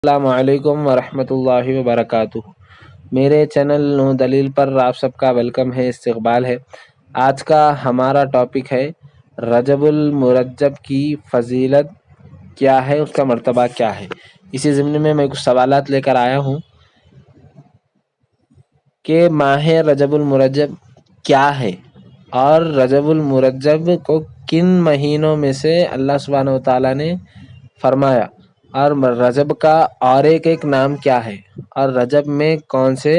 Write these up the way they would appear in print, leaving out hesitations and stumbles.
السلام علیکم ورحمۃ اللہ وبرکاتہ۔ میرے چینل نو دلیل پر آپ سب کا ویلکم ہے، استقبال ہے۔ آج کا ہمارا ٹاپک ہے رجب المرجب کی فضیلت کیا ہے، اس کا مرتبہ کیا ہے۔ اسی ضمن میں کچھ سوالات لے کر آیا ہوں کہ ماہ رجب المرجب کیا ہے اور رجب المرجب کو کن مہینوں میں سے اللہ سبحانہ و تعالیٰ نے فرمایا، اور رجب کا اور ایک نام کیا ہے، اور رجب میں کون سے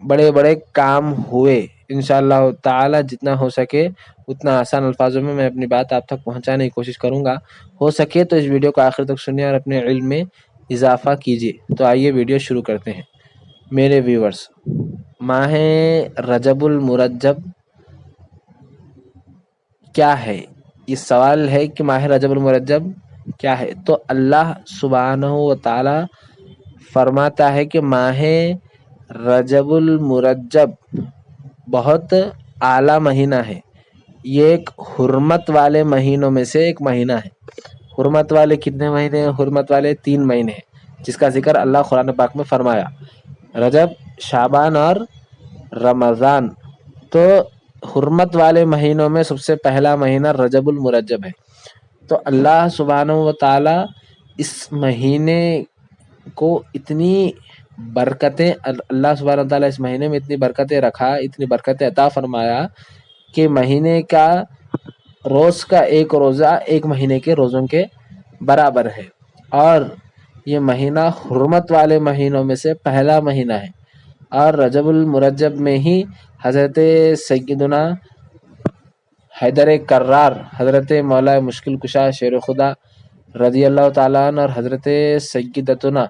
بڑے بڑے کام ہوئے۔ انشاءاللہ تعالی جتنا ہو سکے اتنا آسان الفاظوں میں اپنی بات آپ تک پہنچانے کی کوشش کروں گا۔ ہو سکے تو اس ویڈیو کو آخر تک سنیے اور اپنے علم میں اضافہ کیجیے۔ تو آئیے ویڈیو شروع کرتے ہیں۔ میرے ویورز، ماہ رجب المرجب کیا ہے، یہ سوال ہے کہ ماہ رجب المرجب کیا ہے۔ تو اللہ سبحانہ و تعالی فرماتا ہے کہ ماہ رجب المرجب بہت اعلیٰ مہینہ ہے، یہ ایک حرمت والے مہینوں میں سے ایک مہینہ ہے۔ حرمت والے کتنے مہینے ہیں؟ حرمت والے 3 مہینے ہیں، جس کا ذکر اللہ قرآن پاک میں فرمایا، رجب، شعبان اور رمضان۔ تو حرمت والے مہینوں میں سب سے پہلا مہینہ رجب المرجب ہے۔ تو اللہ سبحانہ و تعالی اس مہینے کو اتنی برکتیں، اللہ سبحانہ و تعالی اس مہینے میں اتنی برکتیں رکھا، اتنی برکتیں عطا فرمایا کہ مہینے کا روز کا ایک روزہ ایک مہینے کے روزوں کے برابر ہے، اور یہ مہینہ حرمت والے مہینوں میں سے پہلا مہینہ ہے۔ اور رجب المرجب میں ہی حضرت سیدنا حیدر کرار، حضرت مولا مشکل کشا شیر خدا رضی اللہ تعالیٰ عنہ اور حضرت سیدتنا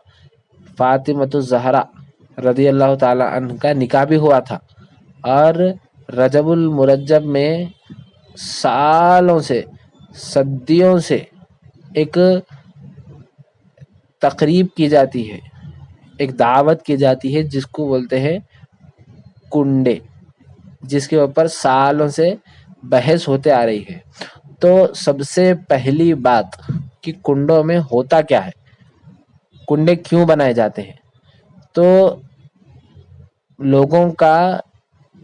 فاطمۃ الزہرا رضی اللہ تعالیٰ عنہ کا نکاح بھی ہوا تھا۔ اور رجب المرجب میں سالوں سے، صدیوں سے ایک تقریب کی جاتی ہے، ایک دعوت کی جاتی ہے، جس کو بولتے ہیں کنڈے، جس کے اوپر سالوں سے بحث ہوتے آ رہی ہے۔ تو سب سے پہلی بات کہ کنڈوں میں ہوتا کیا ہے، کنڈے کیوں بنائے جاتے ہیں۔ تو لوگوں کا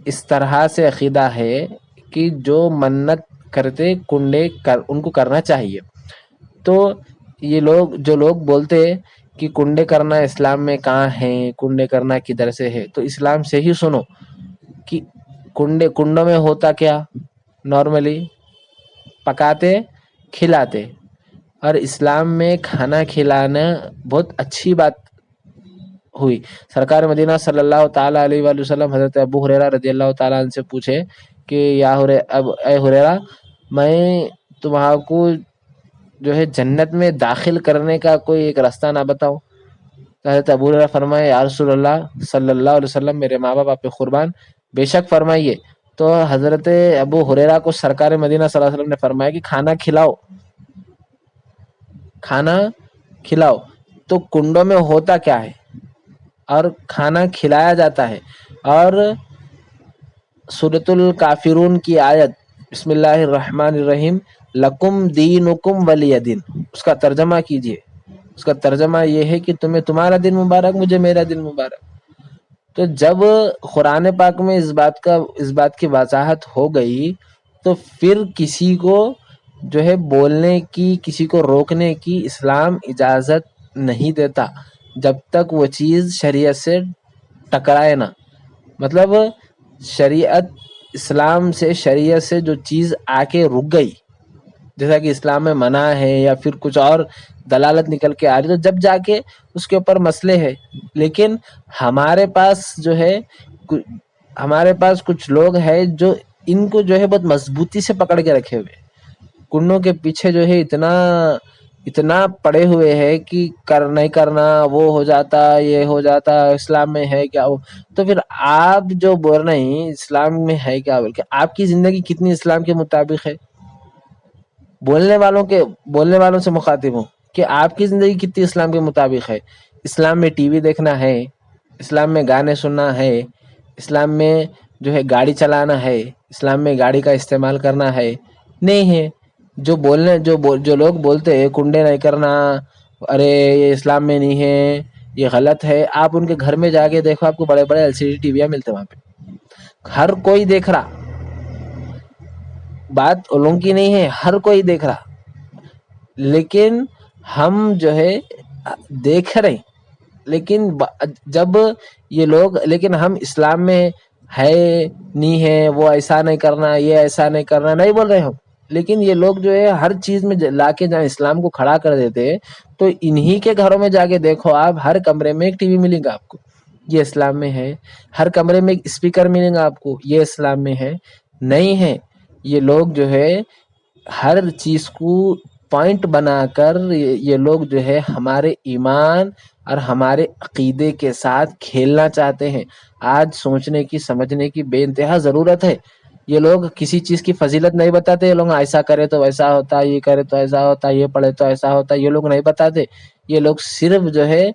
اس طرح سے عقیدہ ہے کہ جو منت کرتے کنڈے ان کو کرنا چاہیے۔ تو یہ جو لوگ بولتے کہ کنڈے کرنا اسلام میں کہاں ہے، کنڈے کرنا کدھر سے ہے، تو اسلام سے ہی سنو کہ کنڈوں میں ہوتا کیا۔ نارملی پکاتے، کھلاتے، اور اسلام میں کھانا کھلانا بہت اچھی بات ہوئی۔ سرکار مدینہ صلی اللہ تعالیٰ علیہ وآلہ وسلم حضرت ابو ہریرہ رضی اللہ تعالیٰ عنہ سے پوچھے کہ اے ہریرہ، میں تمہارے کو جو ہے جنت میں داخل کرنے کا کوئی ایک راستہ نہ بتاؤں۔ حضرت ابو ہریرہ فرمائے، یا رسول اللہ صلی اللہ علیہ وسلم، میرے ماں باپ آپ پہ قربان، بے شک فرمائیے۔ تو حضرت ابو ہریرہ کو سرکار مدینہ صلی اللہ علیہ وسلم نے فرمایا کہ کھانا کھلاؤ، کھانا کھلاؤ۔ تو کنڈوں میں ہوتا کیا ہے اور کھانا کھلایا جاتا ہے۔ اور سورۃ الکافرون کی آیت بسم اللہ الرحمن الرحیم لکم دینکم ولی دین، اس کا ترجمہ کیجئے۔ اس کا ترجمہ یہ ہے کہ تمہیں تمہارا دن مبارک، مجھے میرا دن مبارک۔ تو جب قرآن پاک میں اس بات کی وضاحت ہو گئی، تو پھر کسی کو جو ہے بولنے کی، کسی کو روکنے کی اسلام اجازت نہیں دیتا، جب تک وہ چیز شریعت سے ٹکرائے نہ۔ مطلب اسلام سے، شریعت سے جو چیز آ کے رک گئی، جیسا کہ اسلام میں منع ہے یا پھر کچھ اور دلالت نکل کے آ رہی، تو جب جا کے اس کے اوپر مسئلے ہے۔ لیکن ہمارے پاس جو ہے، ہمارے پاس کچھ لوگ ہیں جو ان کو جو ہے بہت مضبوطی سے پکڑ کے رکھے ہوئے، کنڈوں کے پیچھے جو ہے اتنا پڑے ہوئے ہے کہ نہیں کرنا، وہ ہو جاتا، یہ ہو جاتا، اسلام میں ہے کیا وہ۔ تو پھر آپ جو بول رہے ہیں اسلام میں ہے کیا، بول کے آپ کی زندگی کتنی اسلام کے مطابق ہے؟ بولنے والوں سے مخاطب ہوں کہ آپ کی زندگی کتنی اسلام کے مطابق ہے۔ اسلام میں ٹی وی دیکھنا ہے، اسلام میں گانے سننا ہے، اسلام میں جو ہے گاڑی چلانا ہے، اسلام میں گاڑی کا استعمال کرنا ہے، نہیں ہے۔ جو لوگ بولتے ہیں کنڈے نہیں کرنا، ارے یہ اسلام میں نہیں ہے، یہ غلط ہے. آپ ان کے گھر میں جا کے دیکھو، آپ کو بڑے بڑے LCD ٹی ویاں ملتے وہاں پہ، ہر کوئی دیکھ رہا. بات ان کی نہیں ہے، ہر کوئی دیکھ رہا. لیکن ہم جو ہے دیکھ رہے، لیکن جب یہ لوگ، لیکن ہم اسلام میں ہے نہیں ہے، وہ ایسا نہیں کرنا، یہ ایسا نہیں کرنا نہیں بول رہے ہم. لیکن یہ لوگ جو ہے ہر چیز میں لا کے جہاں اسلام کو کھڑا کر دیتے ہیں، تو انہی کے گھروں میں جا کے دیکھو آپ، ہر کمرے میں ایک ٹی وی ملے گا آپ کو، یہ اسلام میں ہے. ہر کمرے میں ایک اسپیکر ملے گا آپ کو، یہ اسلام میں ہے نہیں ہے. یہ لوگ جو ہے ہر چیز کو پوائنٹ بنا کر یہ لوگ جو ہے ہمارے ایمان اور ہمارے عقیدے کے ساتھ کھیلنا چاہتے ہیں. آج سوچنے کی سمجھنے کی بے انتہا ضرورت ہے. یہ لوگ کسی چیز کی فضیلت نہیں بتاتے. یہ لوگ ایسا کرے تو ویسا ہوتا، یہ کرے تو ایسا ہوتا، یہ پڑھے تو ایسا ہوتا، یہ لوگ نہیں بتاتے. یہ لوگ صرف جو ہے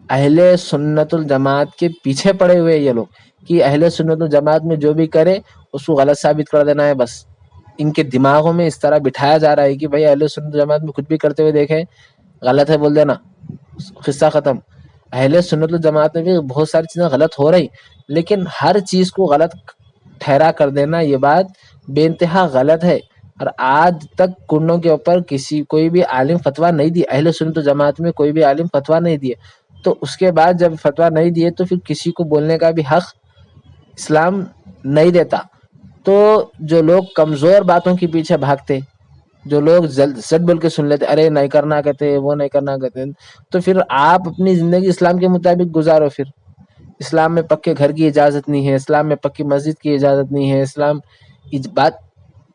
اہل سنت الجماعت کے پیچھے پڑے ہوئے. یہ لوگ کہ اہل سنت الجماعت میں جو بھی کرے اس کو غلط ثابت کر دینا ہے. بس ان کے دماغوں میں اس طرح بٹھایا جا رہا ہے کہ بھائی اہل سنت الجماعت میں کچھ بھی کرتے ہوئے دیکھیں غلط ہے بول دینا، قصہ ختم. اہل سنت الجماعت میں بھی بہت ساری چیزیں غلط ہو رہی، لیکن ہر چیز کو غلط ٹھہرا کر دینا یہ بات بے انتہا غلط ہے. اور آج تک کنڈوں کے اوپر کوئی بھی عالم فتویٰ نہیں دی. اہل سنت الجماعت میں کوئی بھی عالم فتویٰ نہیں دیے. تو اس کے بعد جب فتویٰ نہیں دیے تو پھر کسی کو بولنے کا بھی حق اسلام نہیں دیتا. تو جو لوگ کمزور باتوں کے پیچھے بھاگتے، جو لوگ سٹ بول کے سن لیتے، ارے نہیں کرنا کہتے، وہ نہیں کرنا کہتے، تو پھر آپ اپنی زندگی اسلام کے مطابق گزارو. پھر اسلام میں پکے گھر کی اجازت نہیں ہے، اسلام میں پکی مسجد کی اجازت نہیں ہے.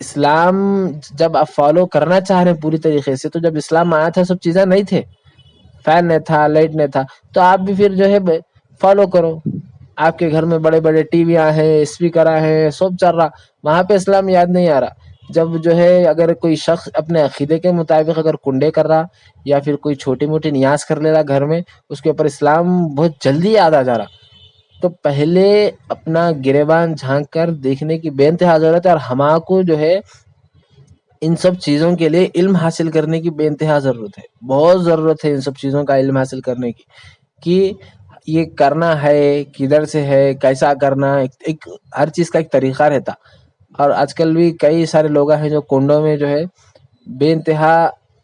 اسلام جب آپ فالو کرنا چاہ رہے ہیں پوری طریقے سے، تو جب اسلام آیا تھا سب چیزیں نہیں تھے، فین نہیں تھا، لائٹ نہیں تھا، تو آپ بھی پھر جو ہے فالو کرو. آپ کے گھر میں بڑے بڑے ٹی ویاں ہیں، اسپیکر ہیں، سب چل رہا، وہاں پہ اسلام یاد نہیں آ رہا. جب جو ہے اگر کوئی شخص اپنے عقیدے کے مطابق اگر کنڈے کر رہا یا پھر کوئی چھوٹی موٹی نیاز کر لے رہا گھر میں، اس کے اوپر اسلام بہت جلدی یاد آ جا رہا. تو پہلے اپنا گریبان جھانک کر دیکھنے کی بے انتہا ضرورت ہے. اور ہمارا کو جو ہے ان سب چیزوں کے لیے علم حاصل کرنے کی بے انتہا ضرورت ہے. بہت ضرورت ہے ان سب چیزوں کا علم حاصل کرنے کی، کہ یہ کرنا ہے کدھر سے ہے، کیسا کرنا. ایک ہر چیز کا ایک طریقہ رہتا. اور آج کل بھی کئی سارے لوگ ہیں جو کنڈوں میں جو ہے بے انتہا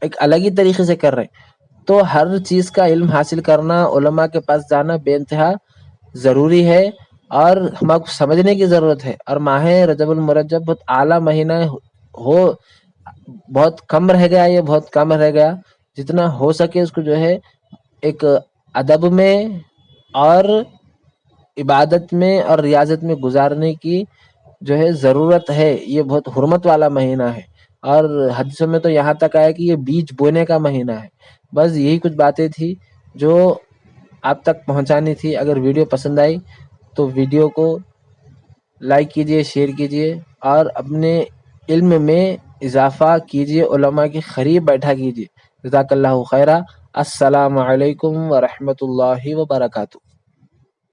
ایک الگ ہی طریقے سے کر رہے ہیں. تو ہر چیز کا علم حاصل کرنا، علماء کے پاس جانا بے انتہا ضروری ہے، اور ہم کو سمجھنے کی ضرورت ہے. اور ماہ رجب المرجب بہت اعلیٰ مہینہ ہو، بہت کم رہ گیا، یہ بہت کم رہ گیا. جتنا ہو سکے اس کو جو ہے ایک ادب میں اور عبادت میں اور ریاضت میں گزارنے کی جو ہے ضرورت ہے. یہ بہت حرمت والا مہینہ ہے. اور حدیثوں میں تو یہاں تک آیا کہ یہ بیج بونے کا مہینہ ہے. بس یہی کچھ باتیں تھی جو آپ تک پہنچانی تھی. اگر ویڈیو پسند آئی تو ویڈیو کو لائک کیجئے، شیئر کیجئے، اور اپنے علم میں اضافہ کیجئے، علماء کے قریب بیٹھا کیجئے. جزاک اللہ خیرہ. السلام علیکم ورحمۃ اللہ وبرکاتہ.